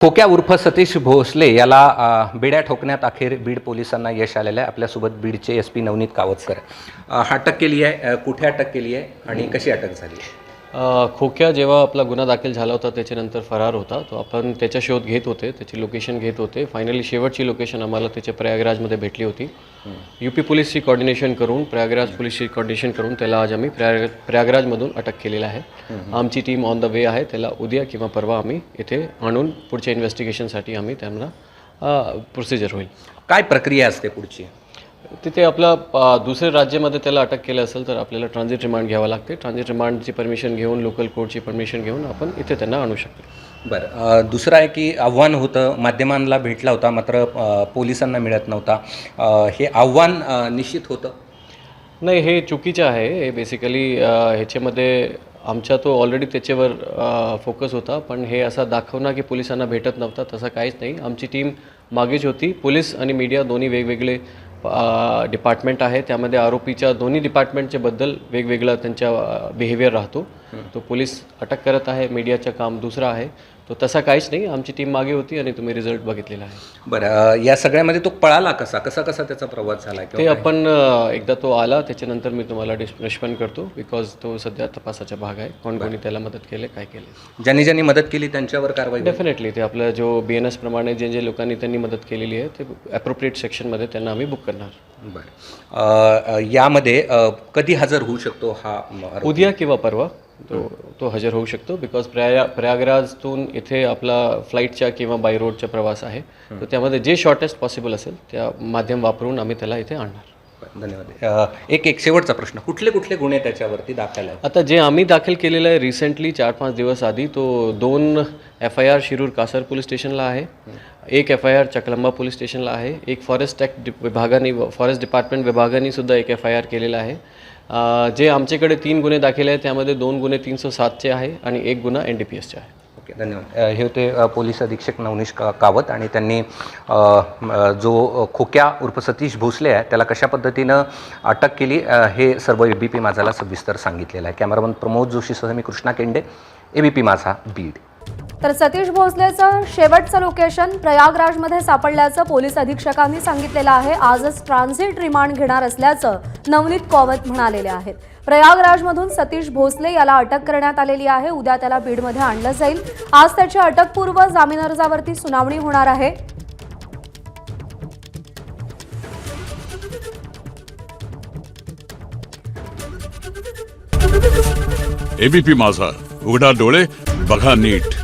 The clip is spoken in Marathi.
खोक्या उर्फ सतीश भोसले याला बेड्या ठोकण्यात अखेर बीड पोलिसांना यश आलेलं आहे। आपल्यासोबत बीडचे SP नवनीत कावतकर अटक केली आहे। कुठे अटक केली आहे आणि कशी अटक झाली? खोक्या जेव्हा आपला गुन्हा दाखल झाला होता त्याच्यानंतर फरार होता, तो आपण त्याचा शोध घेत होते, त्याची लोकेशन घेत होते। फायनली शेवटची लोकेशन आम्हाला त्याच्या प्रयागराजमध्ये भेटली होती। UP पोलीसची कोऑर्डिनेशन करून, प्रयागराज पोलीसची कोऑर्डिनेशन करून त्याला आज आम्ही प्रयागराजमधून अटक केलेला आहे। आमची टीम ऑन द वे आहे, त्याला उद्या किंवा परवा आम्ही इथे आणून पुढच्या इन्व्हेस्टिगेशनसाठी आम्ही त्यांना प्रोसिजर होईल। काय प्रक्रिया असते पुढची? तिथे आपला दुसऱ्या राज्यामध्ये त्याला अटक केलं असेल तर आपल्याला ट्रान्झिट रिमांड घ्यावा लागते। ट्रान्झिट रिमांडची परमिशन घेऊन, लोकल कोर्टची परमिशन घेऊन आपण इथे त्यांना आणू शकतो। बरं, दुसरं आहे की आव्हान होतं, माध्यमांना भेटला होता मात्र पोलिसांना मिळत नव्हता, हे आव्हान निश्चित होतं? नाही, हे चुकीचं आहे। हे बेसिकली ह्याच्यामध्ये आमचा तो ऑलरेडी त्याच्यावर फोकस होता, पण हे असं दाखवणं की पोलिसांना भेटत नव्हता तसं काहीच नाही। आमची टीम मागेच होती। पोलीस आणि मीडिया दोन्ही वेगवेगळे डिपार्टमेंट आहे, त्यामध्ये आरोपीच्या दोन्ही डिपार्टमेंटच्या बद्दल वेगवेगळा त्यांचा बिहेवियर राहतो। तो पोलीस अटक करत आहे, मीडियाचं काम दुसरं आहे, तो तसा काहीच नाही। आमची टीम मागे होती आणि तुम्ही रिझल्ट बघितलेला आहे। बरं, या सगळ्यामध्ये तो पळाला कसा कसा कसा त्याचा प्रवास झाला ते आपण एकदा तो आला त्याच्यानंतर मी तुम्हाला रिस्पॉन्ड करतो, बिकॉज तो सध्या तपासाचा भाग आहे। कोणी त्याला मदत केले, काय केले, ज्यांनी मदत केली त्यांच्यावर कारवाई? डेफिनेटली ते आपलं जो BNS प्रमाणे जे लोकांनी त्यांनी मदत केलेली आहे ते ॲप्रोप्रिएट सेक्शनमध्ये त्यांना आम्ही बुक करणार। बरं, यामध्ये कधी हजर होऊ शकतो हा? उद्या किंवा परवा तो हजर होऊ शकतो, बिकॉज प्रयागराजतून इथे आपला फ्लाईटच्या किंवा बाय रोडचा प्रवास आहे, तर त्यामध्ये जे शॉर्टेस्ट पॉसिबल असेल त्या माध्यम वापरून आम्ही त्याला इथे आणणार। धन्यवाद। एक शेवटचा प्रश्न, कुठले गुन्हे त्याच्यावरती दाखल आहेत? आता जे आम्ही दाखल केलेलं आहे रिसेंटली 4-5 दिवस आधी, तो 2 FIR शिरूर कासार पोलीस स्टेशनला आहे, 1 FIR चकलंबा पोलीस स्टेशनला आहे, एक फॉरेस्ट फॉरेस्ट डिपार्टमेंट विभागाने सुद्धा एक FIR केलेला आहे। जे आमच्याकडे 3 गुन्हे दाखल आहेत त्यामध्ये 2 गुन्हे 307चे आहे आणि 1 गुन्हा NDPSचे आहे। ओके, धन्यवाद। हे होते पोलीस अधीक्षक नवनीत कावत आणि त्यांनी जो खोक्या उर्फ सतीश भोसले आहे त्याला कशा पद्धतीनं अटक केली हे सर्व ABP माझाला सविस्तर सांगितलेलं आहे। कॅमेरामन प्रमोद जोशीसह मी कृष्णा केंडे, ABP माझा, बीड। तर सतीश भोसलेचं शेवटचं लोकेशन प्रयागराजमध्ये सापडल्याचं पोलीस अधीक्षकांनी सांगितलेलं आहे। आजच ट्रान्झिट रिमांड घेणार असल्याचं नवनीत कावत म्हणालेले आहेत। प्रयागराजमधून सतीश भोसले याला अटक करण्यात आलेली आहे। उद्या त्याला बीडमध्ये आणलं जाईल। आज त्याच्या अटकपूर्व जामीन अर्जावरती सुनावणी होणार आहे। ABP माझा, उघडा डोळे बघा नीट।